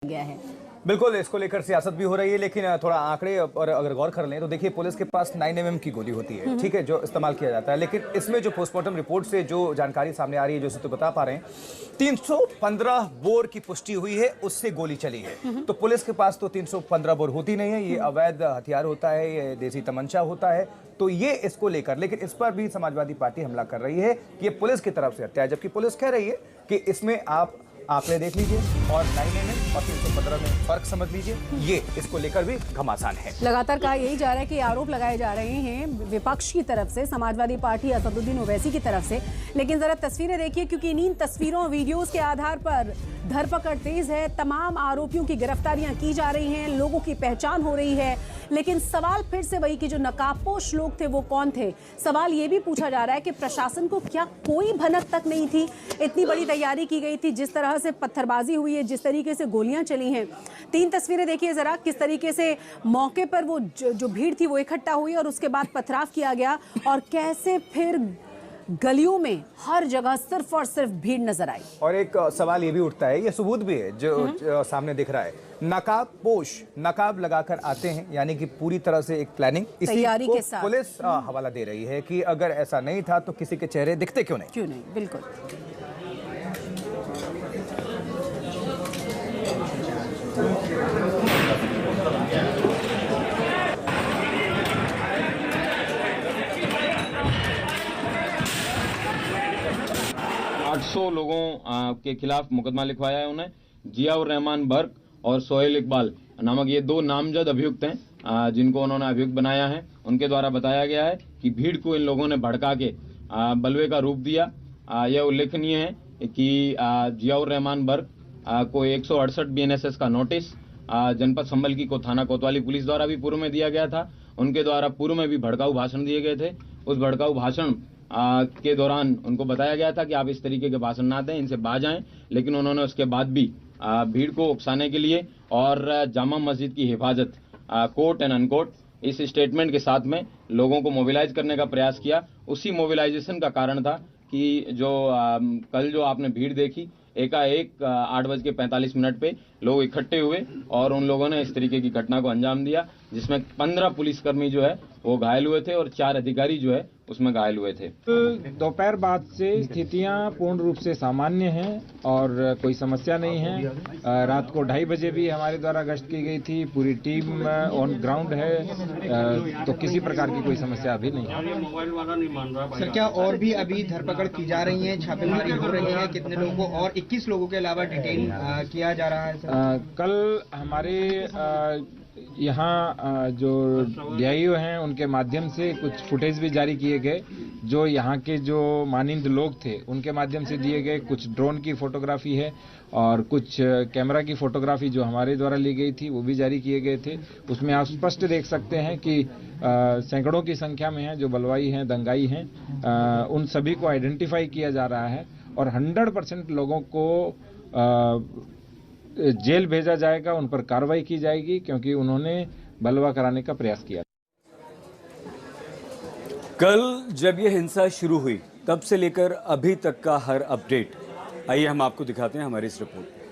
गया है। बिल्कुल, इसको लेकर सियासत भी हो रही है, लेकिन थोड़ा आंकड़े और अगर गौर कर लें तो देखिए पुलिस के पास 9mm की गोली होती है, ठीक है, जो इस्तेमाल किया जाता है। लेकिन इसमें जो पोस्टमार्टम रिपोर्ट से जो जानकारी सामने आ रही है, जो सूत्र बता पा रहे हैं, 315 बोर की पुष्टि हुई है, उससे गोली चली है। तो पुलिस के पास तो 315 बोर होती नहीं है, ये अवैध हथियार होता है, ये देसी तमंचा होता है। तो ये इसको लेकर, लेकिन इस पर भी समाजवादी पार्टी हमला कर रही है कि ये पुलिस की तरफ से हत्या है, जबकि पुलिस कह रही है कि इसमें आप आंकड़े देख लीजिए और 9mm और 315 में फर्क समझ लीजिए। ये इसको लेकर भी घमासान है। लगातार कहा यही जा रहा है कि आरोप लगाए जा रहे हैं विपक्ष की तरफ से, समाजवादी पार्टी असदुद्दीन ओवैसी की तरफ से। लेकिन जरा तस्वीरें देखिए, क्योंकि इन तस्वीरों वीडियोस के आधार पर धरपकड़ तेज है, तमाम आरोपियों की गिरफ्तारियां की जा रही हैं, लोगों की पहचान हो रही है। लेकिन सवाल फिर से वही कि जो नकाबपोश लोग थे वो कौन थे। सवाल ये भी पूछा जा रहा है कि प्रशासन को क्या कोई भनक तक नहीं थी? इतनी बड़ी तैयारी की गई थी, जिस तरह से पत्थरबाजी हुई है, जिस तरीके से गोलियां चली हैं। 3 तस्वीरें देखिए जरा, किस तरीके से मौके पर वो जो भीड़ थी वो इकट्ठा हुई और उसके बाद पथराव किया गया, और कैसे फिर गलियों में हर जगह सिर्फ और सिर्फ भीड़ नजर आई। और एक सवाल ये भी उठता है, ये सबूत भी है जो सामने दिख रहा है, नकाबपोश नकाब लगाकर आते हैं, यानी कि पूरी तरह से एक प्लानिंग, तैयारी के साथ पुलिस हवाला दे रही है कि अगर ऐसा नहीं था तो किसी के चेहरे दिखते क्यों नहीं। बिल्कुल। लोगों के खिलाफ मुकदमा लिखवाया है उन्हें। जियाउर रहमान बर्क और सोहेल इकबाल नामक ये 2 नामजद अभियुक्त हैं, जिनको उन्होंने अभियुक्त बनाया है। उनके द्वारा बताया गया है कि भीड़ को इन लोगों ने भड़का के बलवे का रूप दिया। यह उल्लेखनीय है कि जियाउर रहमान बर्क को 168 BNSS का नोटिस जनपद संभल की थाना कोतवाली पुलिस द्वारा भी पूर्व में दिया गया था। उनके द्वारा पूर्व में भी भड़काऊ भाषण दिए गए थे। उस भड़काऊ भाषण के दौरान उनको बताया गया था कि आप इस तरीके के भाषण ना दें, इनसे बाज आएं। लेकिन उन्होंने उसके बाद भी भीड़ को उकसाने के लिए और जामा मस्जिद की हिफाजत, कोट एंड अनकोट, इस स्टेटमेंट के साथ में लोगों को मोबिलाइज करने का प्रयास किया। उसी मोबिलाइजेशन का कारण था कि जो कल जो आपने भीड़ देखी, एकाएक 8:45 पे लोग इकट्ठे हुए और उन लोगों ने इस तरीके की घटना को अंजाम दिया, जिसमें 15 पुलिसकर्मी जो है वो घायल हुए थे और 4 अधिकारी जो है उसमें घायल हुए थे। दोपहर बाद से स्थितियां पूर्ण रूप से सामान्य हैं और कोई समस्या नहीं है। रात को 2:30 बजे भी हमारे द्वारा गश्त की गई थी, पूरी टीम ऑन ग्राउंड है, तो किसी प्रकार की कोई समस्या अभी नहीं है। सर, क्या और भी अभी धरपकड़ की जा रही है, छापेमारी हो रही है? कितने लोगों को और 21 लोगों के अलावा डिटेन किया जा रहा है सर? कल हमारे यहाँ जो डीआईओ हैं उनके माध्यम से कुछ फुटेज भी जारी किए गए, जो यहाँ के जो मानिंद लोग थे उनके माध्यम से दिए गए। कुछ ड्रोन की फोटोग्राफी है और कुछ कैमरा की फोटोग्राफी जो हमारे द्वारा ली गई थी वो भी जारी किए गए थे। उसमें आप स्पष्ट देख सकते हैं कि सैकड़ों की संख्या में हैं जो बलवाई हैं, दंगाई हैं, उन सभी को आइडेंटिफाई किया जा रहा है और 100% लोगों को जेल भेजा जाएगा, उन पर कार्रवाई की जाएगी, क्योंकि उन्होंने बलवा कराने का प्रयास किया। कल जब यह हिंसा शुरू हुई तब से लेकर अभी तक का हर अपडेट आइए हम आपको दिखाते हैं हमारी इस रिपोर्ट।